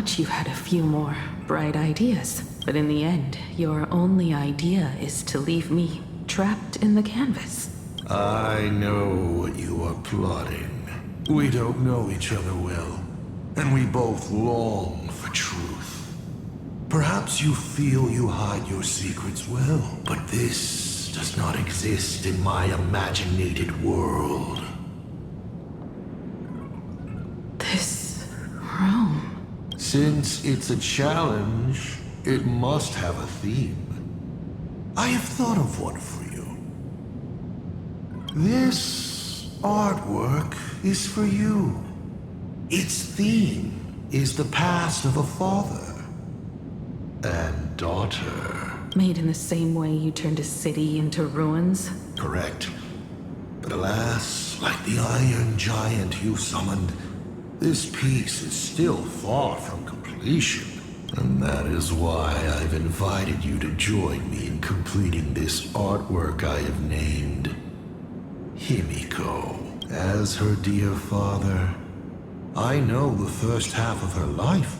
much you had a few more bright ideas. But in the end, your only idea is to leave me trapped in the canvas. I know what you are plotting. We don't know each other well, and we both long for truth. Perhaps you feel you hide your secrets well, but this does not exist in my imaginated world. This room... Since it's a challenge, it must have a theme. I have thought of one for you. This artwork is for you. Its theme is the past of a father and daughter. Made in the same way you turned a city into ruins? Correct. But alas, like the iron giant you summoned, this piece is still far from completion. And that is why I've invited you to join me in completing this artwork I have named Himeko. As her dear father, I know the first half of her life,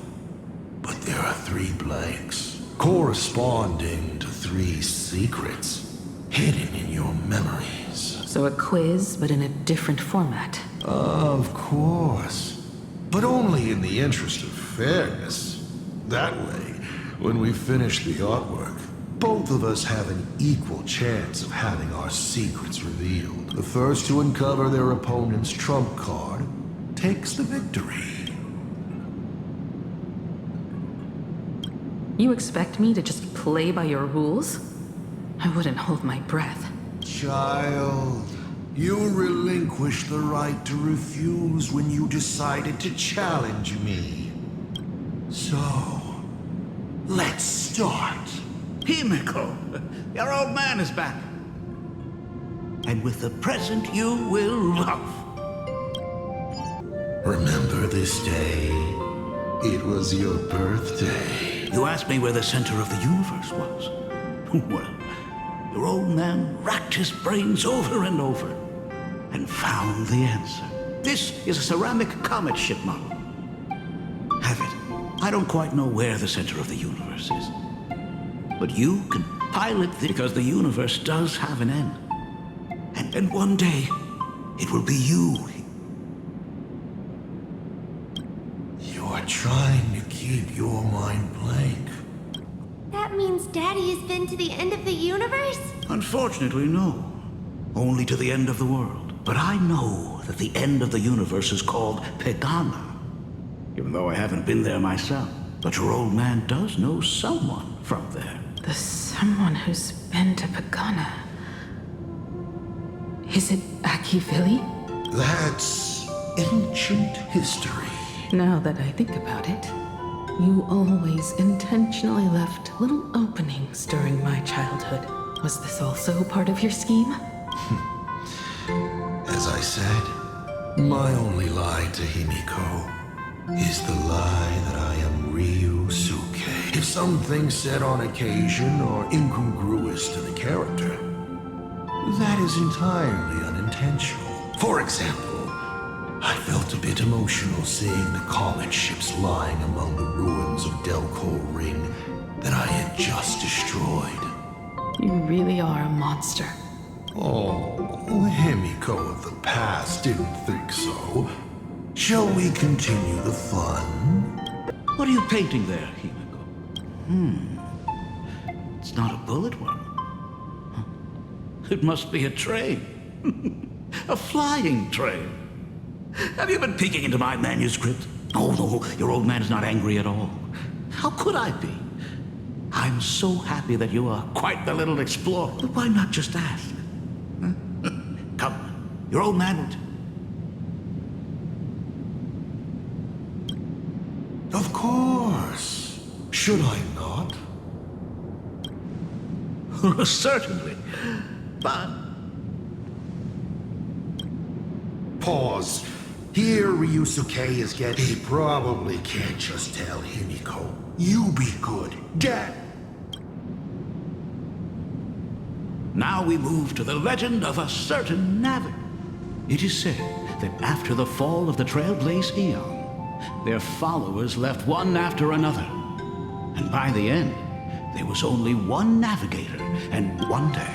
but there are 3 blanks, corresponding to 3 secrets, hidden in your memories. So a quiz, but in a different format. Of course, but only in the interest of fairness. That way, when we finish the artwork, both of us have an equal chance of having our secrets revealed. The first to uncover their opponent's trump card takes the victory. You expect me to just play by your rules? I wouldn't hold my breath. Child, you relinquished the right to refuse when you decided to challenge me. So, let's start. Himeko, your old man is back. And with the present you will love. Remember this day? It was your birthday. You asked me where the center of the universe was. Well, your old man racked his brains over and over and found the answer. This is a ceramic comet ship model. Have it. I don't quite know where the center of the universe is. But you can pilot this because the universe does have an end. And one day, it will be you. You are trying to keep your mind blank. That means Daddy has been to the end of the universe? Unfortunately, no. Only to the end of the world. But I know that the end of the universe is called Pagana. Even though I haven't been there myself. But your old man does know someone from there. The someone who's been to Pagana. Is it Akivili? That's ancient history. Now that I think about it, you always intentionally left little openings during my childhood. Was this also part of your scheme? As I said, my only lie to Himeko is the lie that I am Ryusuke. If something said on occasion are incongruous to the character, that is entirely unintentional. For example, I felt a bit emotional seeing the comet ships lying among the ruins of Delco Ring that I had just destroyed. You really are a monster. Oh, Himeko of the past didn't think so. Shall we continue the fun? What are you painting there, Himeko? It's not a bullet one. It must be a train. A flying train. Have you been peeking into my manuscript? Oh, no, your old man is not angry at all. How could I be? I'm so happy that you are quite the little explorer. But why not just ask? Huh? Come, your old man would... Of course. Should I not? Certainly. But... Pause. Here Ryusuke is getting... He probably can't just tell Himeko. You be good. Dad. Now we move to the legend of a certain navigator. It is said that after the fall of the Trailblaze Aeon, their followers left one after another. And by the end, there was only one navigator and one day.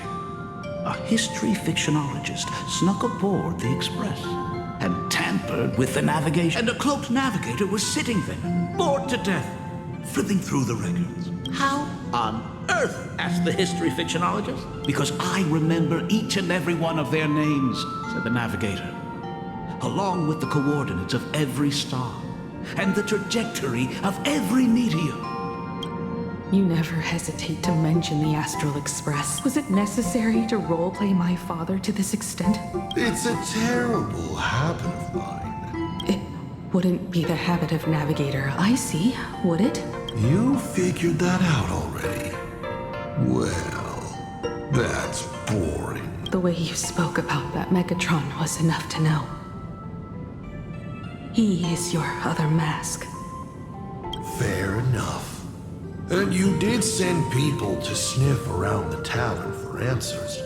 A history fictionologist snuck aboard the Express and tampered with the navigation. And a cloaked navigator was sitting there, bored to death, flipping through the records. How on earth? Asked the history fictionologist. Because I remember each and every one of their names, said the navigator, along with the coordinates of every star and the trajectory of every meteor. You never hesitate to mention the Astral Express. Was it necessary to roleplay my father to this extent? It's a terrible habit of mine. It wouldn't be the habit of Navigator I see, would it? You figured that out already. Well, that's boring. The way you spoke about that Megatron was enough to know. He is your other mask. Fair enough. And you did send people to sniff around the tavern for answers.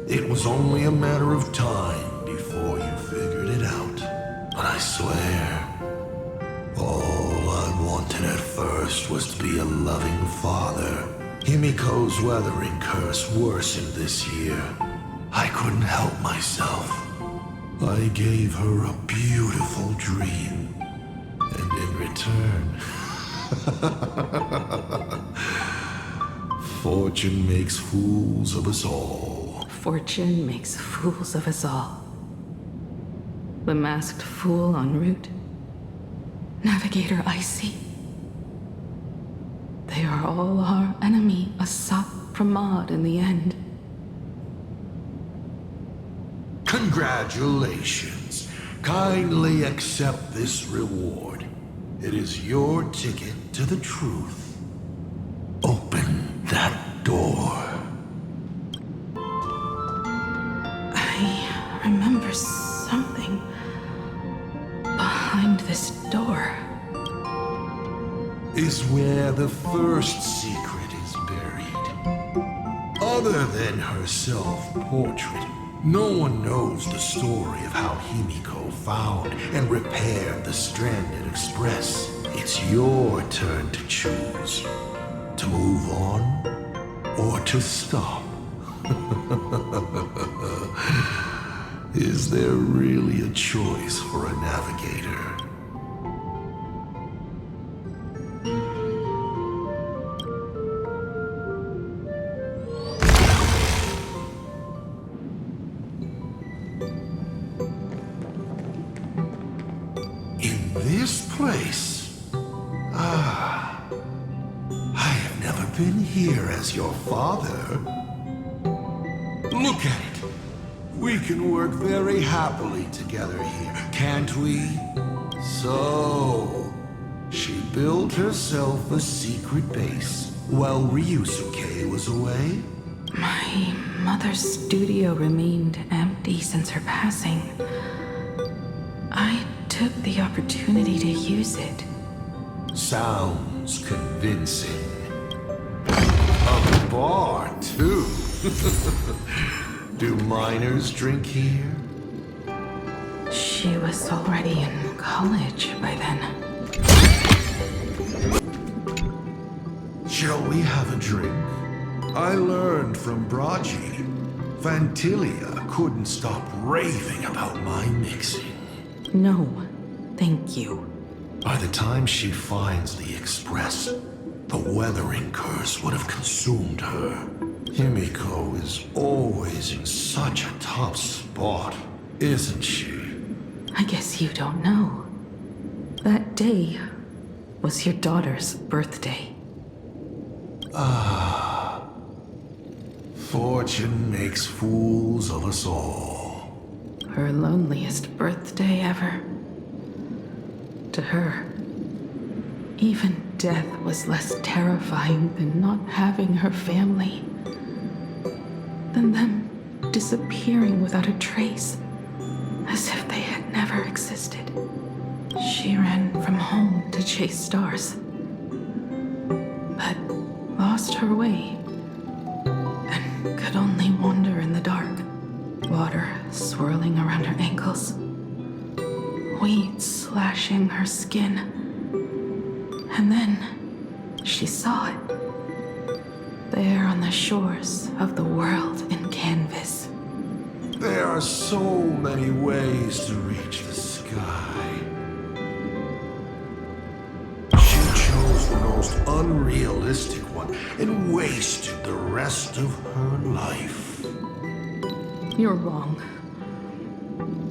It was only a matter of time before you figured it out. But I swear, all I wanted at first was to be a loving father. Himiko's weathering curse worsened this year. I couldn't help myself. I gave her a beautiful dream. And in return... Fortune makes fools of us all. Fortune makes fools of us all. The masked fool en route. Navigator Icy. They are all our enemy, Asat Pramad, in the end. Congratulations. Kindly accept this reward. It is your ticket to the truth. Open that door. I remember something behind this door. Is where the first secret is buried. Other than her self-portrait, no one knows the story of how Himeko found and repaired the stranded Express. It's your turn to choose. To move on, or to stop. Is there really a choice for a navigator? In this place? I have never been here as your father. Look at it. We can work very happily together here, can't we? So, she built herself a secret base while Ryusuke was away? My mother's studio remained empty since her passing. I took the opportunity to use it. Sounds convincing. A bar, too. Do minors drink here? She was already in college by then. Shall we have a drink? I learned from Braji. Vantilia couldn't stop raving about my mixing. No, thank you. By the time she finds the Express, the weathering curse would have consumed her. Himeko is always in such a tough spot, isn't she? I guess you don't know. That day was your daughter's birthday. Fortune makes fools of us all. Her loneliest birthday ever. To her, even death was less terrifying than not having her family. Than them disappearing without a trace, as if they had never existed. She ran from home to chase stars, but lost her way and could only wander in the dark, water swirling around her ankles. weeds slashing her skin. And then she saw it. There on the shores of the world in canvas. There are so many ways to reach the sky. She chose the most unrealistic one and wasted the rest of her life. You're wrong.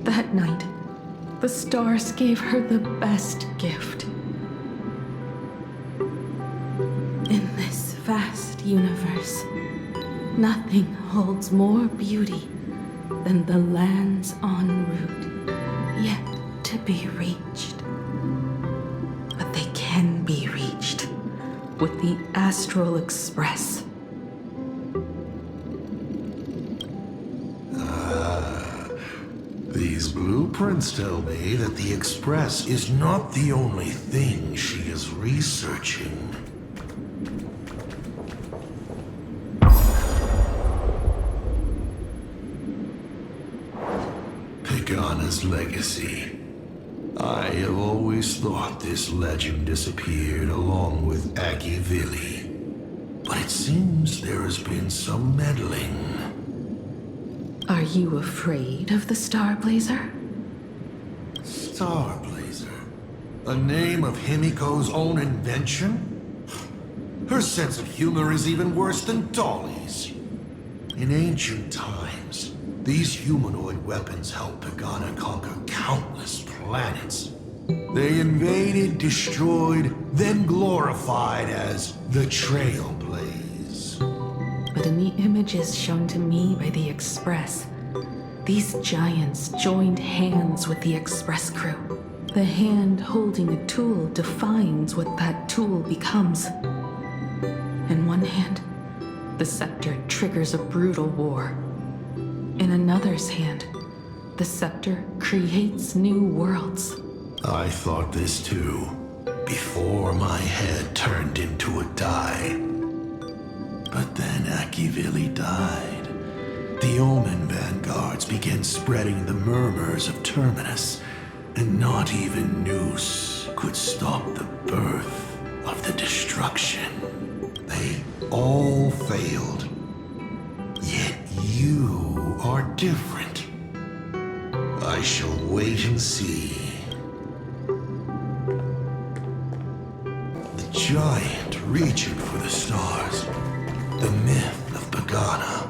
That night, the stars gave her the best gift. In this vast universe, nothing holds more beauty than the lands en route, yet to be reached. But they can be reached with the Astral Express. These blueprints tell me that the Express is not the only thing she is researching. Pagana's legacy. I have always thought this legend disappeared along with Akivili. But it seems there has been some meddling. Are you afraid of the Starblazer? Starblazer? A name of Himeko's own invention? Her sense of humor is even worse than Dolly's. In ancient times, these humanoid weapons helped Pagana conquer countless planets. They invaded, destroyed, then glorified as the Trailblaze. But in the images shown to me by the Express, these giants joined hands with the Express crew. The hand holding a tool defines what that tool becomes. In one hand, the scepter triggers a brutal war. In another's hand, the scepter creates new worlds. I thought this too, before my head turned into a die. But then Akivili died. The Omen vanguards began spreading the murmurs of Terminus, and not even Noose could stop the birth of the destruction. They all failed. Yet you are different. I shall wait and see. The giant reaching for the stars. The myth of Pagana.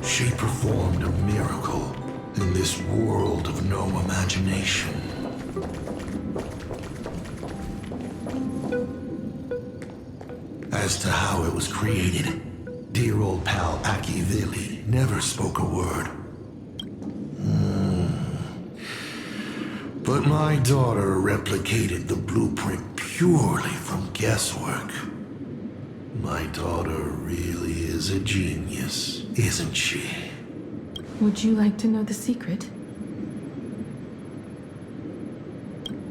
She performed a miracle in this world of no imagination. As to how it was created, dear old pal Akivili never spoke a word. But my daughter replicated the blueprint purely from guesswork. My daughter really is a genius, isn't she? Would you like to know the secret?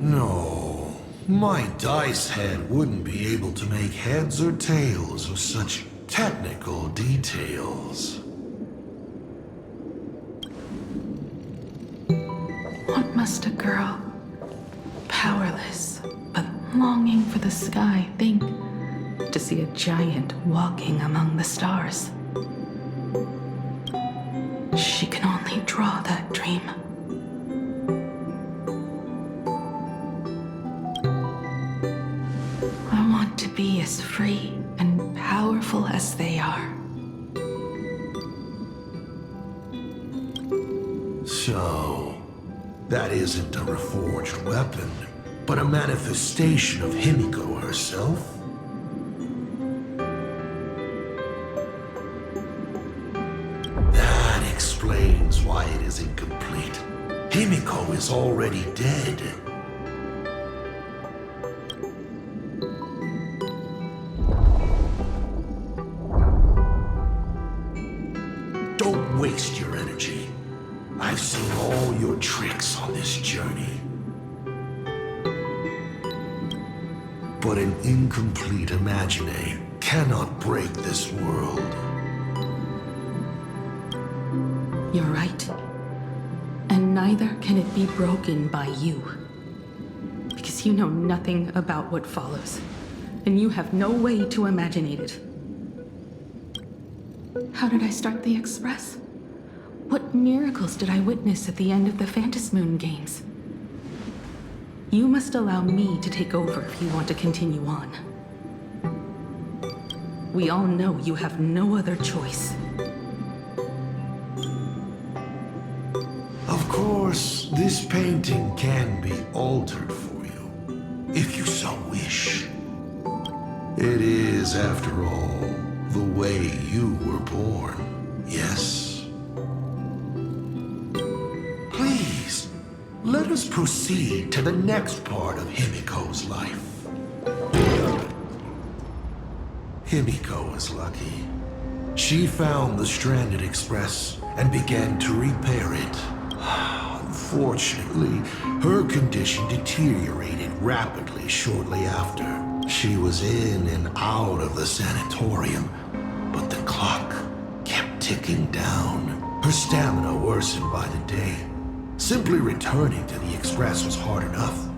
No, my dice head wouldn't be able to make heads or tails of such technical details. What must a girl, powerless but longing for the sky, think to see a giant walking among the stars? She can only draw that dream. I want to be as free and powerful as they are. So, that isn't a reforged weapon, but a manifestation of Himeko herself? That explains why it is incomplete. Himeko is already dead. Don't waste your energy. I've seen all your tricks on this journey. But an incomplete imagine cannot break this world. You're right. And neither can it be broken by you. Because you know nothing about what follows, and you have no way to imagine it. How did I start the Express? What miracles did I witness at the end of the Phantasmoon games? You must allow me to take over if you want to continue on. We all know you have no other choice. Of course, this painting can be altered for you, if you so wish. It is, after all, the way you were born, yes? Please, let us proceed to the next part of Himeko's life. Himeko is lucky. She found the stranded express and began to repair it. Unfortunately, her condition deteriorated rapidly shortly after. She was in and out of the sanatorium, but the clock kept ticking down. Her stamina worsened by the day. Simply returning to the express was hard enough.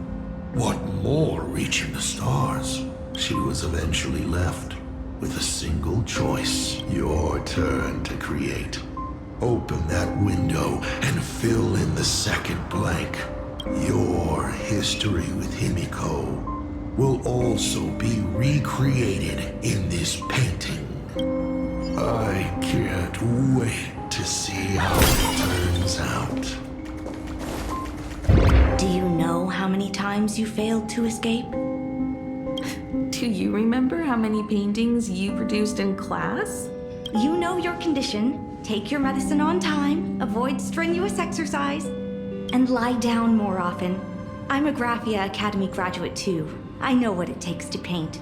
What more reaching the stars? She was eventually left with a single choice. Your turn to create. Open that window and fill in the second blank. Your history with Himeko will also be recreated in this painting. I can't wait to see how it turns out. Do you know how many times you failed to escape? Do you remember how many paintings you produced in class? You know your condition. Take your medicine on time, avoid strenuous exercise, and lie down more often. I'm a Graphia Academy graduate too. I know what it takes to paint.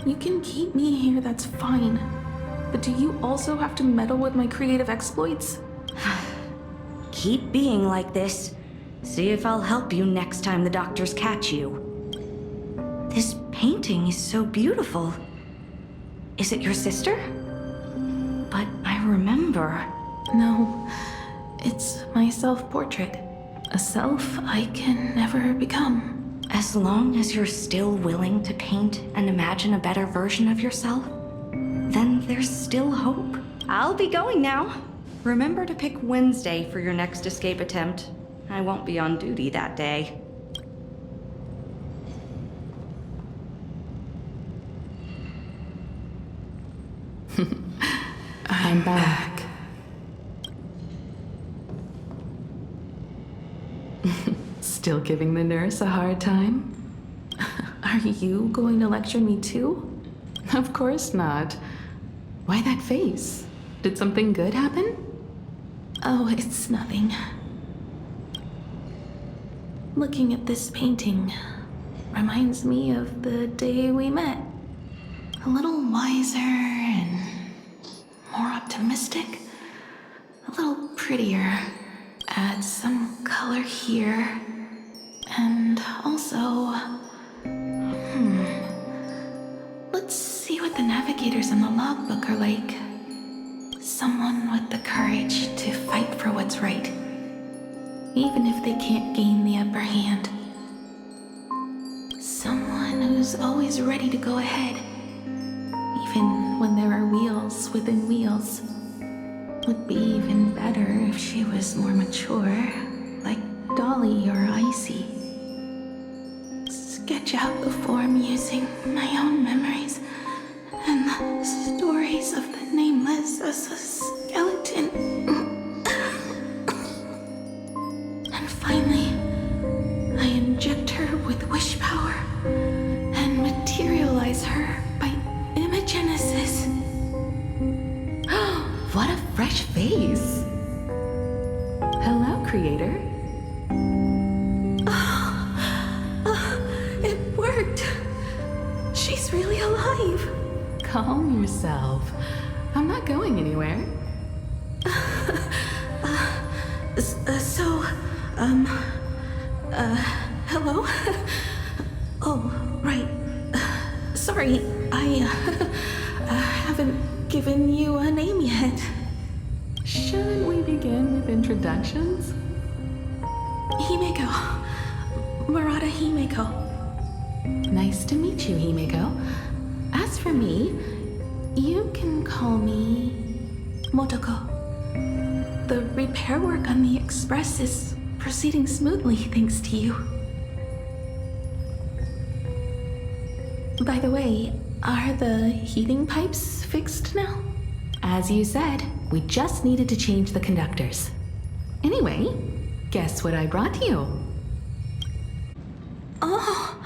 You can keep me here, that's fine. But do you also have to meddle with my creative exploits? Keep being like this. See if I'll help you next time the doctors catch you. This painting is so beautiful. Is it your sister? But I remember. No, it's my self-portrait. A self I can never become. As long as you're still willing to paint and imagine a better version of yourself, then there's still hope. I'll be going now. Remember to pick Wednesday for your next escape attempt. I won't be on duty that day. I'm back. Still giving the nurse a hard time? Are you going to lecture me too? Of course not. Why that face? Did something good happen? Oh, it's nothing. Looking at this painting reminds me of the day we met. A little wiser and more optimistic. A little prettier. Add some color here. And also... Let's see what the navigators in the logbook are like. Someone with the courage to fight for what's right, even if they can't gain the upper hand. Someone who's always ready to go ahead, even when there are wheels within wheels. Would be even better if she was more mature, like Dolly or Icy. Sketch out the form using my own memories and the stories of the nameless as a skeleton. And finally, I inject her with wish power and materialize her by imagenesis. What a fresh face! Hello, creator. It worked! She's really alive! Calm yourself. I'm not going anywhere. Hello? Oh, right. Sorry, I haven't given you a name yet. Shouldn't we begin with introductions? Himeko. Murata Himeko. Nice to meet you, Himeko. As for me, you can call me Motoko. The repair work on the Express is proceeding smoothly thanks to you. By the way, are the heating pipes fixed now? As you said, we just needed to change the conductors. Anyway, guess what I brought you? Oh,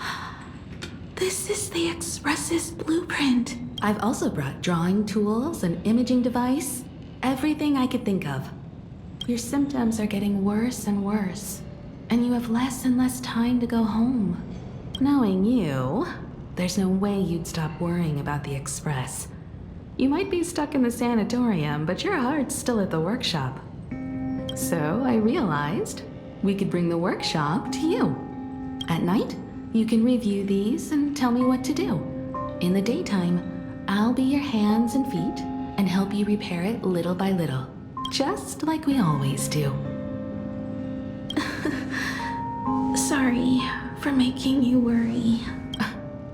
this is the Express's blueprint. I've also brought drawing tools, an imaging device, everything I could think of. Your symptoms are getting worse and worse, and you have less and less time to go home. Knowing you, there's no way you'd stop worrying about the Express. You might be stuck in the sanatorium, but your heart's still at the workshop. So I realized we could bring the workshop to you. At night, you can review these and tell me what to do. In the daytime, I'll be your hands and feet and help you repair it little by little, just like we always do. Sorry for making you worry.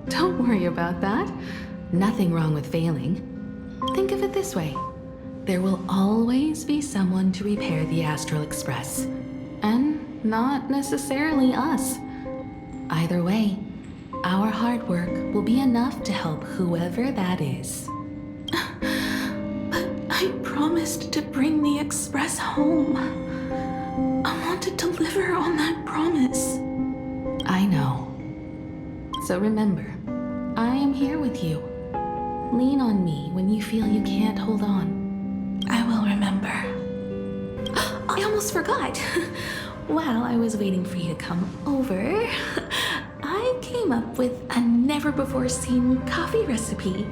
Don't worry about that. Nothing wrong with failing. Think of it this way. There will always be someone to repair the Astral Express. And not necessarily us. Either way, our hard work will be enough to help whoever that is. But I promised to bring the Express home. I want to deliver on that promise. I know. So remember, I am here with you. Lean on me when you feel you can't hold on. I will remember. I almost forgot. While I was waiting for you to come over, I came up with a never-before-seen coffee recipe.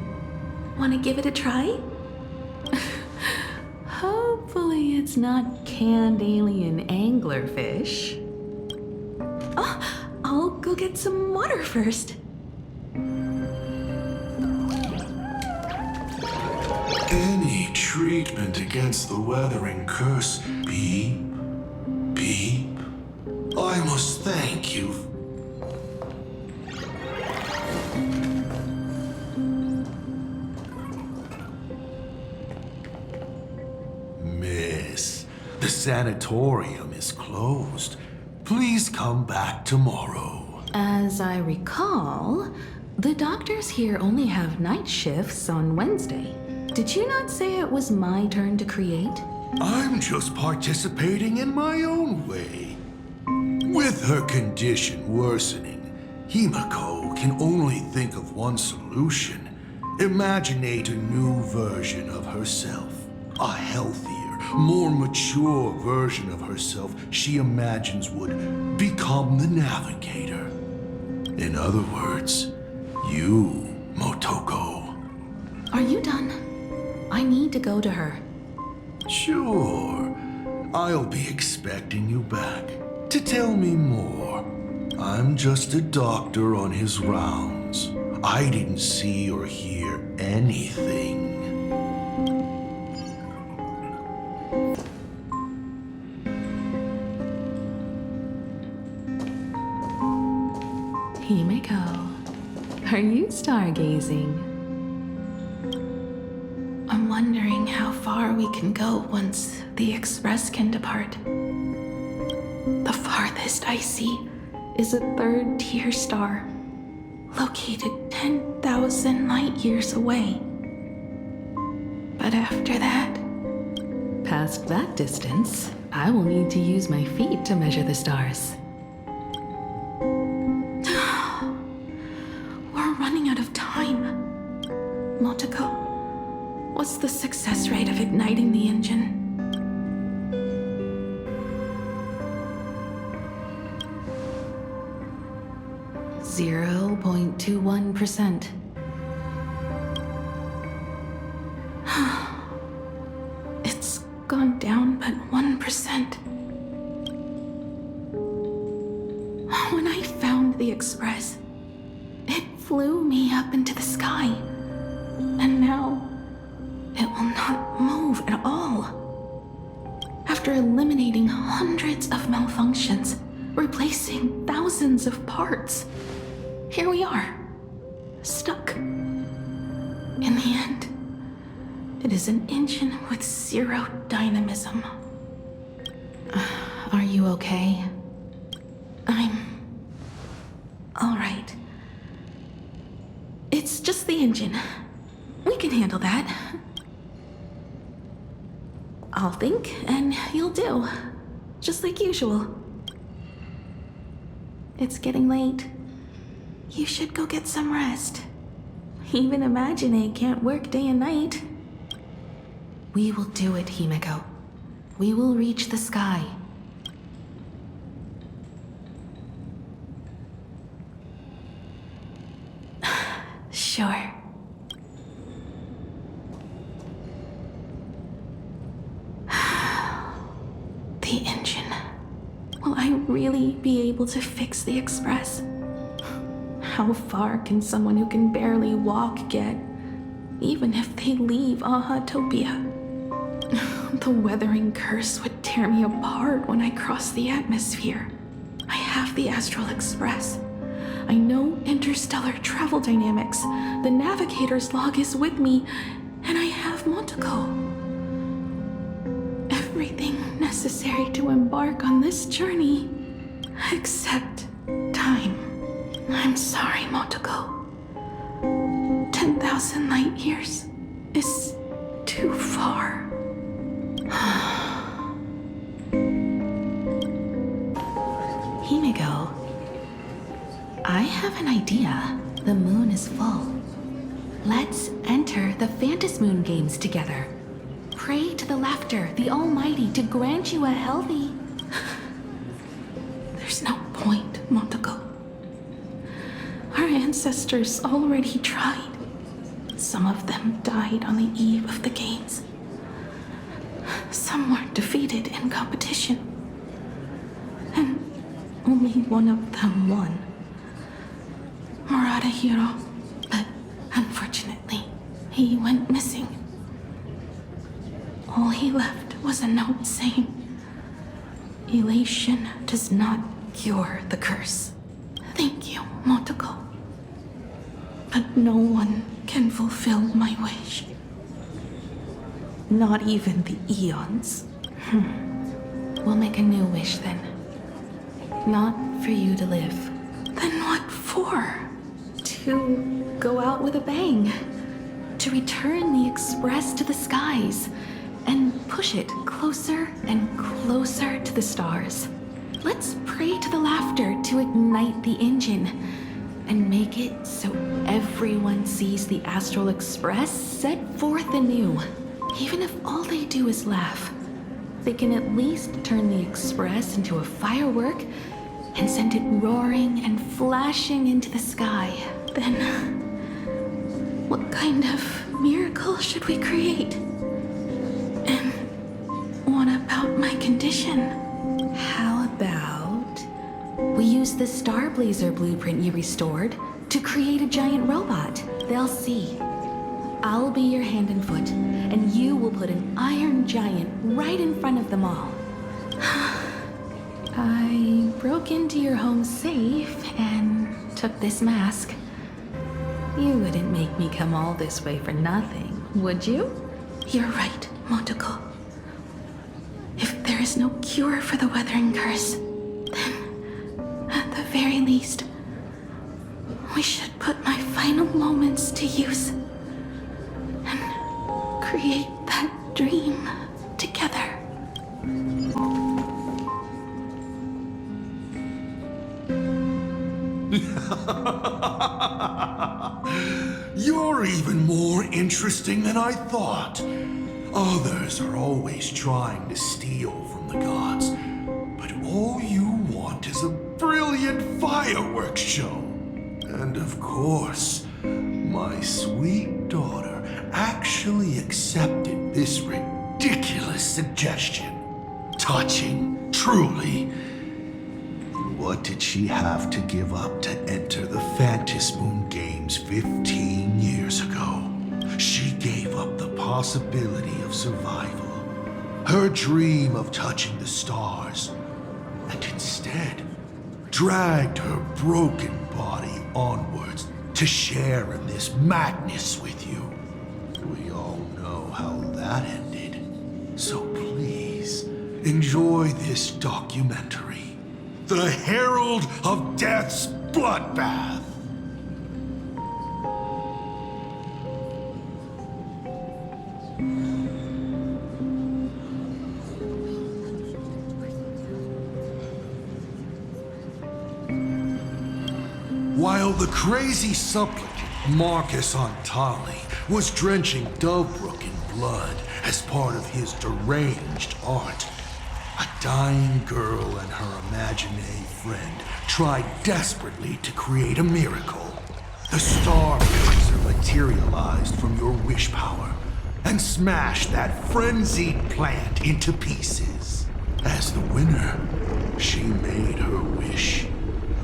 Want to give it a try? Hopefully it's not canned alien anglerfish. Oh, I'll go get some water first. Any treatment against the weathering curse, beep, beep. I must thank you. Miss, the sanatorium is closed. Please come back tomorrow. As I recall, the doctors here only have night shifts on Wednesday. Did you not say it was my turn to create? I'm just participating in my own way. With her condition worsening, Himeko can only think of one solution. Imaginate a new version of herself. A healthier, more mature version of herself she imagines would become the navigator. In other words, you, Motoko. Are you done? I need to go to her. Sure. I'll be expecting you back to tell me more. I'm just a doctor on his rounds. I didn't see or hear anything. Himeko, are you stargazing? I'm wondering how far we can go once the Express can depart. The farthest I see is a third-tier star, located 10,000 light-years away. But after that... Past that distance, I will need to use my feet to measure the stars. We're running out of time. Motoko, what's the success rate of igniting the engine? 0.21%. It's gone down but 1%. When I found the Express, it flew me up into the sky. And now, it will not move at all. After eliminating hundreds of malfunctions, replacing thousands of parts. Here we are, stuck. In the end, it is an engine with zero dynamism. Are you okay? I'm all right. It's just the engine. We can handle that. I'll think, and you'll do. Just like usual. It's getting late. You should go get some rest. Even Imagine can't work day and night. We will do it, Himeko. We will reach the sky. Sure. The engine. Will I really be able to fix the Express? How far can someone who can barely walk get, even if they leave Ahatopia? The weathering curse would tear me apart when I cross the atmosphere. I have the Astral Express. I know interstellar travel dynamics. The navigator's log is with me, and I have Montego. Everything necessary to embark on this journey, except time. I'm sorry, Montego. 10,000 light years is too far. Himeko, I have an idea. The moon is full. Let's enter the Phantasmoon games together. Pray to the Laughter, the Almighty, to grant you a healthy... There's no point, Montego. Our ancestors already tried. Some of them died on the eve of the games. Some were defeated in competition. And only one of them won. Hiro, but unfortunately, he went missing. All he left was a note saying, "Elation does not cure the curse. Thank you, Montego. But no one can fulfill my wish. Not even the Eons." We'll make a new wish then. Not for you to live. Then what for? To go out with a bang. To return the Express to the skies and push it closer and closer to the stars. Let's pray to the Laughter to ignite the engine and make it so everyone sees the Astral Express set forth anew. Even if all they do is laugh, they can at least turn the Express into a firework and send it roaring and flashing into the sky. Then, what kind of miracle should we create? And what about my condition? How about we use the Starblazer blueprint you restored to create a giant robot? They'll see. I'll be your hand and foot, and you will put an iron giant right in front of them all. I broke into your home safe and took this mask. You wouldn't make me come all this way for nothing, would you? You're right, Montego. If there is no cure for the weathering curse, then, at the very least, we should put my final moments to use and create that dream together. You're even more interesting than I thought. Others are always trying to steal from the gods, but all you want is a brilliant fireworks show. And of course, my sweet daughter actually accepted this ridiculous suggestion. Touching, truly. What did she have to give up to enter the Phantasmoon Games 15 years ago? She gave up the possibility of survival, her dream of touching the stars, and instead dragged her broken body onwards to share in this madness with you. We all know how that ended. So please, enjoy this documentary. The Herald of Death's Bloodbath. While the crazy supplicant Marcus Antali was drenching Dovebrook in blood as part of his deranged art, a dying girl and her imaginary friend tried desperately to create a miracle. The Star Blazer materialized from your wish power and smashed that frenzied plant into pieces. As the winner, she made her wish.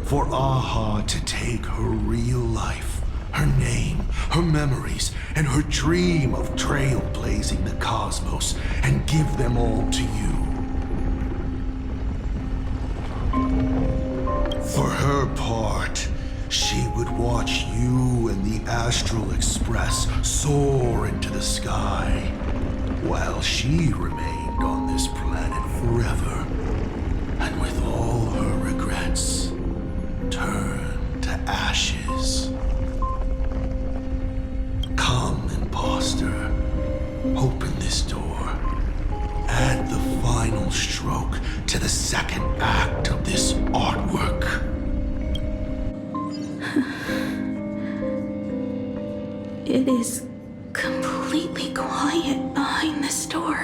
For Aha to take her real life, her name, her memories, and her dream of trailblazing the cosmos and give them all to you. For her part, she would watch you and the Astral Express soar into the sky, while she remained on this planet forever, and with all her regrets, turn to ashes. Come, imposter. Open this door. Add the final stroke to the second act of this artwork. It is completely quiet behind this door.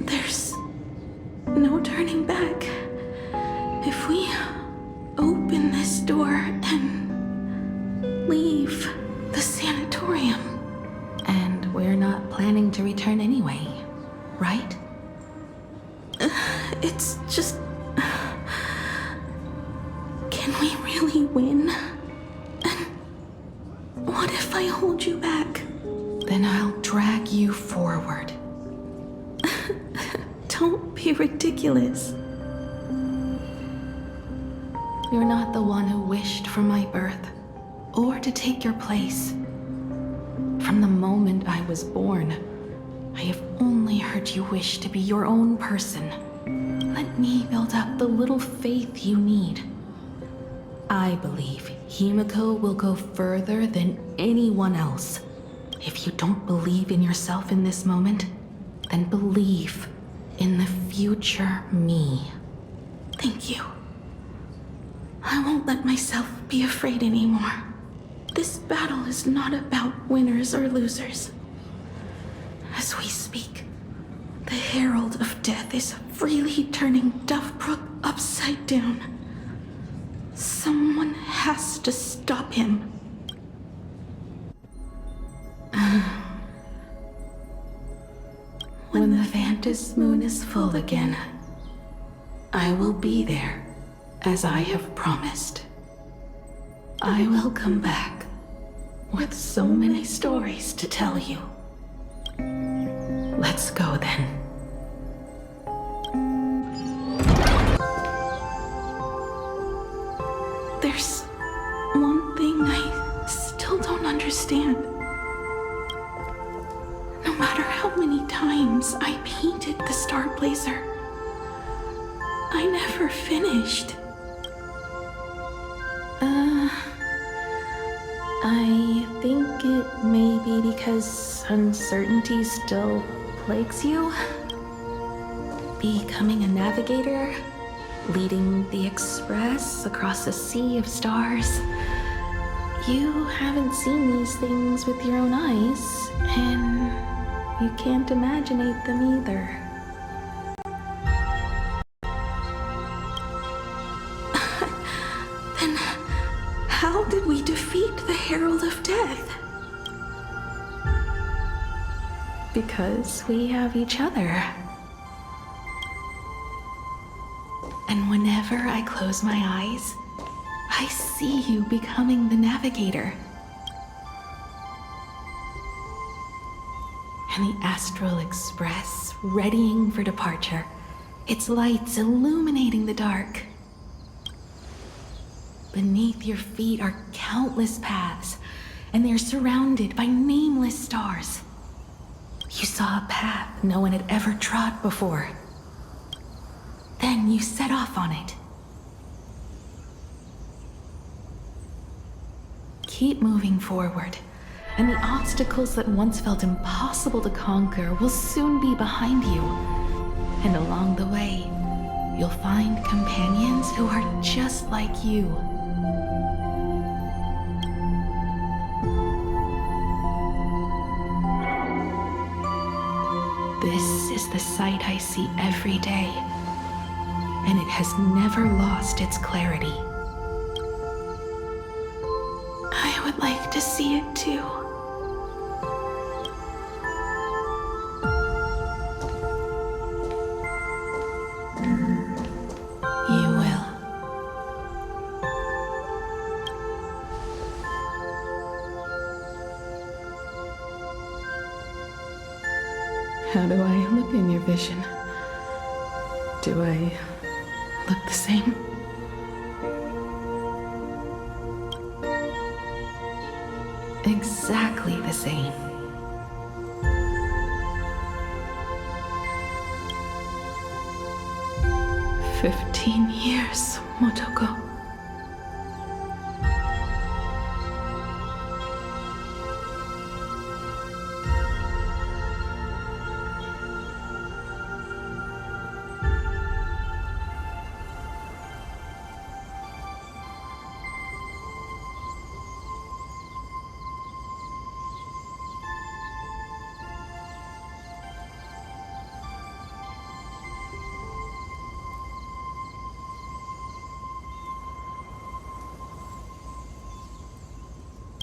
There's no turning back. If we open this door and leave the sanatorium. And we're not planning to return anyway, right? It's just... Can we really win? And what if I hold you back? Then I'll drag you forward. Don't be ridiculous. You're not the one who wished for my birth, or to take your place. From the moment I was born, I have only heard you wish to be your own person. Let me build up the little faith you need. I believe Himeko will go further than anyone else. If you don't believe in yourself in this moment, then believe in the future me. Thank you. I won't let myself be afraid anymore. This battle is not about winners or losers. As we speak, the Herald of Death is freely turning Dovebrook upside down. Someone has to stop him. When the Vantis moon is full again, I will be there, as I have promised. I will come back with so many stories to tell you. Let's go then. There's one thing I still don't understand. No matter how many times I painted the Star Blazer, I never finished. I think it may be because uncertainty still plagues you. Becoming a navigator, leading the Express across a sea of stars. You haven't seen these things with your own eyes, and you can't imaginate them either. Then how did we defeat the Herald of Death? Because we have each other. And whenever I close my eyes, I see you becoming the navigator. And the Astral Express readying for departure its lights illuminating the dark. Beneath your feet are countless paths, and they are surrounded by nameless stars. You saw a path no one had ever trod before. Then you set off on it. Keep moving forward, and the obstacles that once felt impossible to conquer will soon be behind you. And along the way, you'll find companions who are just like you. This is the sight I see every day, and it has never lost its clarity. I would like to see it too. You will. How do I look in your vision? Do I look the same? Exactly the same. "15 years, Motoko."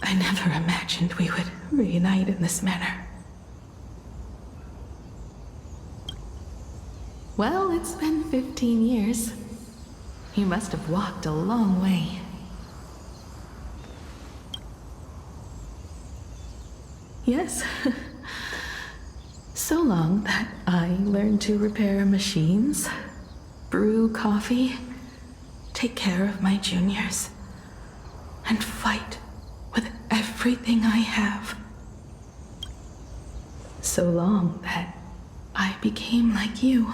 I never imagined we would reunite in this manner. Well, it's been 15 years. You must have walked a long way. Yes. So long that I learned to repair machines, brew coffee, take care of my juniors, and fight with everything I have. So long that I became like you,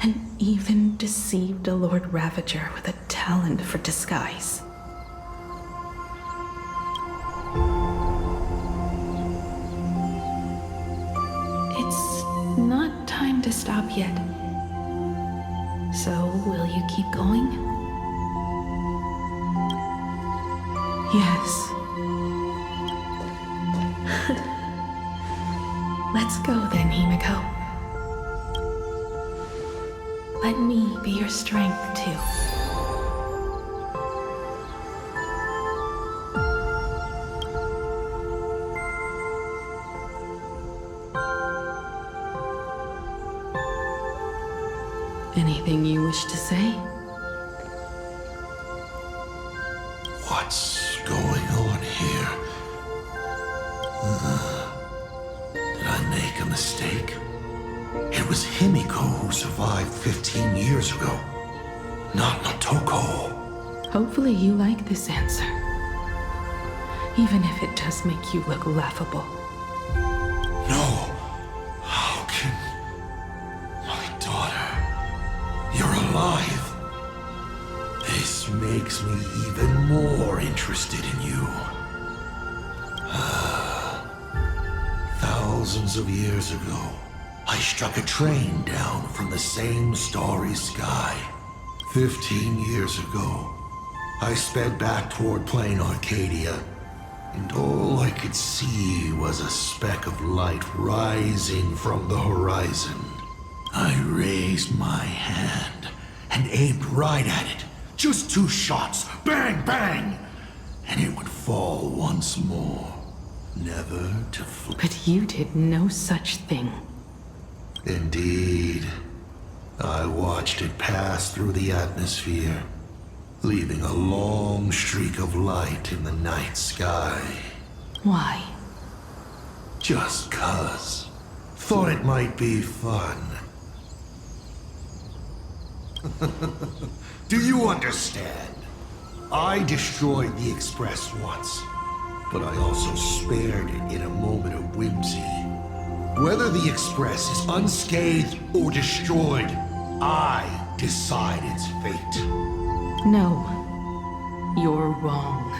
and even deceived a Lord Ravager with a talent for disguise. It's not time to stop yet. So, will you keep going? Yes. Let's go then, Himeko. Let me be your strength, too. Anything you wish to say? What's going on here? Did I make a mistake? It was Himeko who survived 15 years ago, not Motoko. Hopefully you like this answer. Even if it does make you look laughable. No. How can... My daughter... You're alive. This makes me even more interested in you. Thousands of years ago, I struck a train down from the same starry sky. 15 years ago, I sped back toward plain Arcadia, and all I could see was a speck of light rising from the horizon. I raised my hand and aimed right at it. Just 2 shots, bang, bang, and it would fall once more, never to flee. But you did no such thing. Indeed. I watched it pass through the atmosphere, leaving a long streak of light in the night sky. Why? Just 'cause. Thought it might be fun. Do you understand? I destroyed the Express once, but I also spared it in a moment of whimsy. Whether the Express is unscathed or destroyed, I decide its fate. No, you're wrong.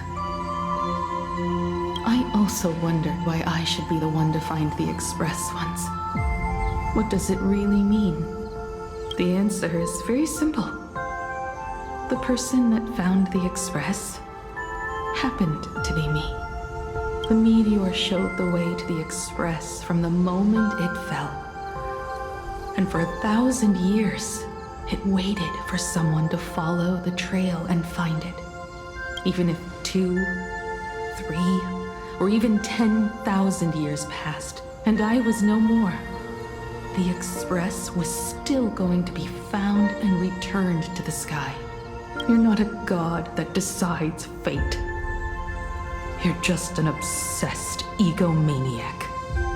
I also wondered why I should be the one to find the Express once. What does it really mean? The answer is very simple. The person that found the Express happened to be me. The meteor showed the way to the Express from the moment it fell. And for 1,000 years, it waited for someone to follow the trail and find it. Even if 2, 3, or even 10,000 years passed, and I was no more, the Express was still going to be found and returned to the sky. You're not a god that decides fate. You're just an obsessed egomaniac.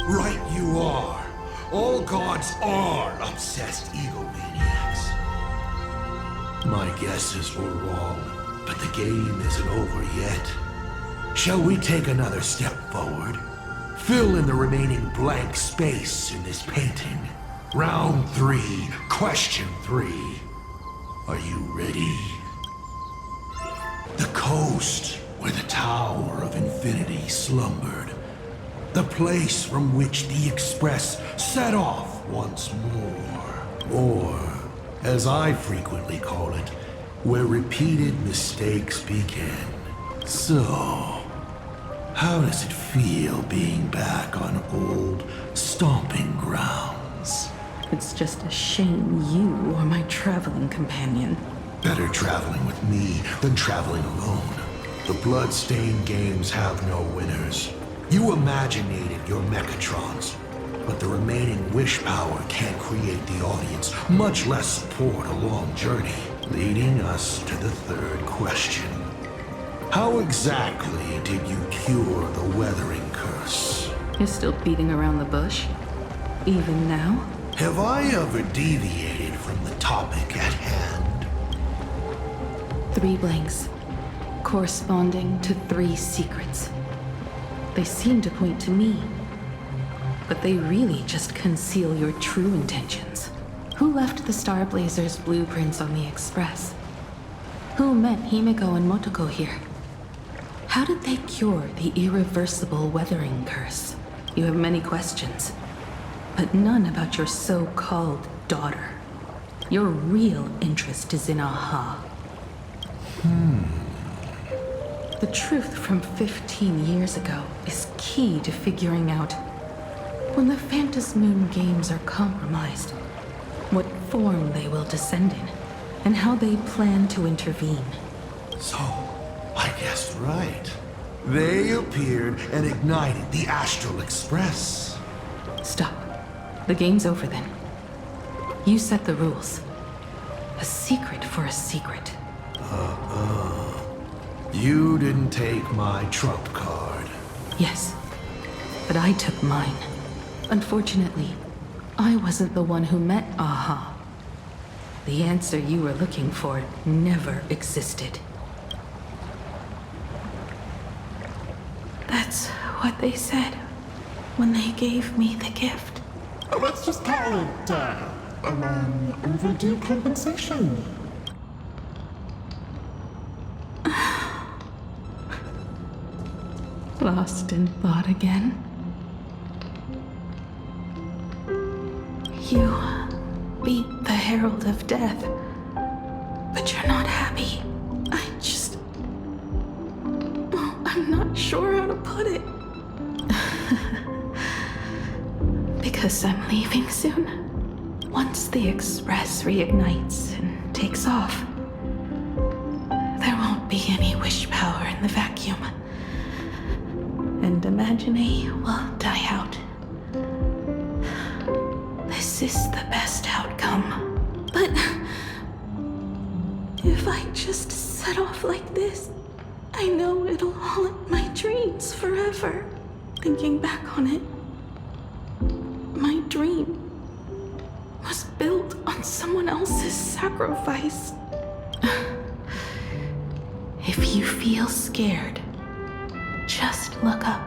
Right you are. All gods are obsessed egomaniacs. My guesses were wrong, but the game isn't over yet. Shall we take another step forward? Fill in the remaining blank space in this painting. Round 3, question 3. Are you ready? The coast where the Tower of Infinity slumbered. The place from which the Express set off once more. Or, as I frequently call it, where repeated mistakes began. So, how does it feel being back on old stomping grounds? It's just a shame you are my traveling companion. Better traveling with me than traveling alone. The blood-stained games have no winners. You imaginated your Mechatrons, but the remaining wish power can't create the audience, much less support a long journey. Leading us to the third question. How exactly did you cure the weathering curse? You're still beating around the bush? Even now? Have I ever deviated from the topic at hand? 3 blanks, corresponding to 3 secrets. They seem to point to me, but they really just conceal your true intentions. Who left the Star Blazers' blueprints on the Express? Who met Himeko and Motoko here? How did they cure the irreversible weathering curse? You have many questions, but none about your so-called daughter. Your real interest is in Aha. The truth from 15 years ago is key to figuring out when the Phantasmoon games are compromised, what form they will descend in, and how they plan to intervene. So, I guessed right. They appeared and ignited the Astral Express. Stop. The game's over then. You set the rules. A secret for a secret. You didn't take my trump card. Yes, but I took mine. Unfortunately, I wasn't the one who met Aha. The answer you were looking for never existed. That's what they said when they gave me the gift. Let's just call it, a long overdue compensation. Lost in thought again? You beat the Herald of Death, but you're not happy. I'm not sure how to put it. Because I'm leaving soon. Once the Express reignites and takes off, there won't be any wish power in the vacuum. And Imagine will die out. This is the best outcome. But if I just set off like this, I know it'll haunt my dreams forever. Thinking back on it, my dream was built on someone else's sacrifice. If you feel scared, just look up.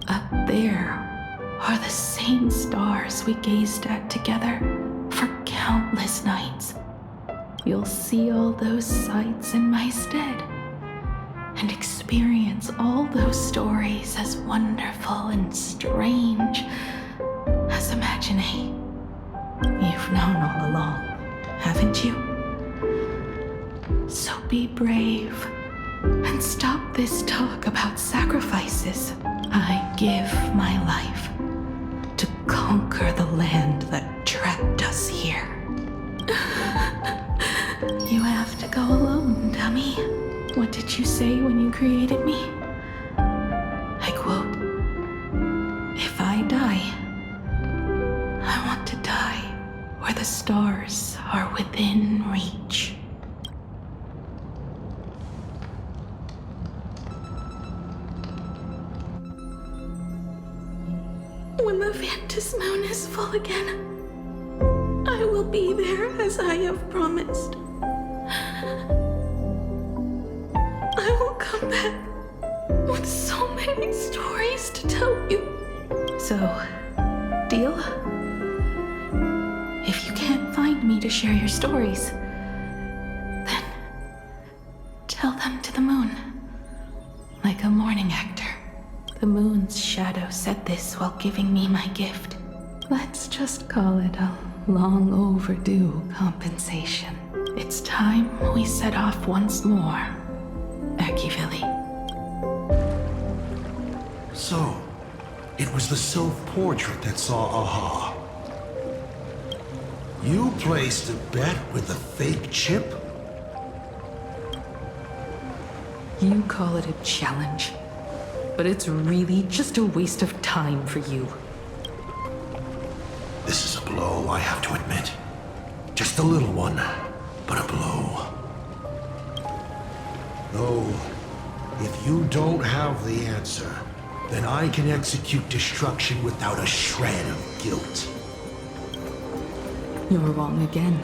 Up there are the same stars we gazed at together for countless nights. You'll see all those sights in my stead and experience all those stories as wonderful and strange as imagining. You've known all along, haven't you? So be brave and stop this talk about sacrifices. I give my life to conquer the land that trapped us here. You have to go alone, dummy. What did you say when you created me? I quote, "If I die, I want to die where the stars are within reach." When the Ventus moon is full again, I will be there as I have promised. I will come back with so many stories to tell you. So, deal? If you can't find me to share your stories, then tell them to the moon. Like a mourning actor, the moon's shadow said this while giving me my gift. Let's just call it a long overdue compensation. It's time we set off once more, Akivili. So, it was the self-portrait that saw Aha. You placed a bet with the fake chip? You call it a challenge, but it's really just a waste of time for you. This is a blow, I have to admit. Just a little one, but a blow. Though, if you don't have the answer, then I can execute destruction without a shred of guilt. You're wrong again.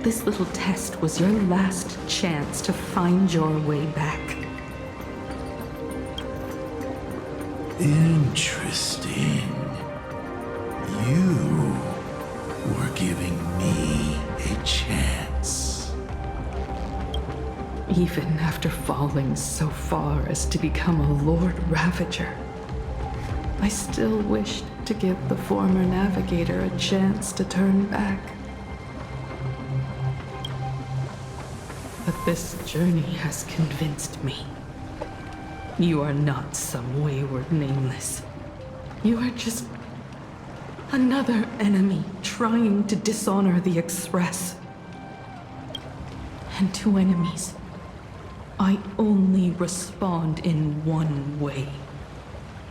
This little test was your last chance to find your way back. Interesting. You were giving me a chance. Even after falling so far as to become a Lord Ravager, I still wished to give the former navigator a chance to turn back. But this journey has convinced me. You are not some wayward nameless. You are just another enemy trying to dishonor the Express. And to enemies, I only respond in one way.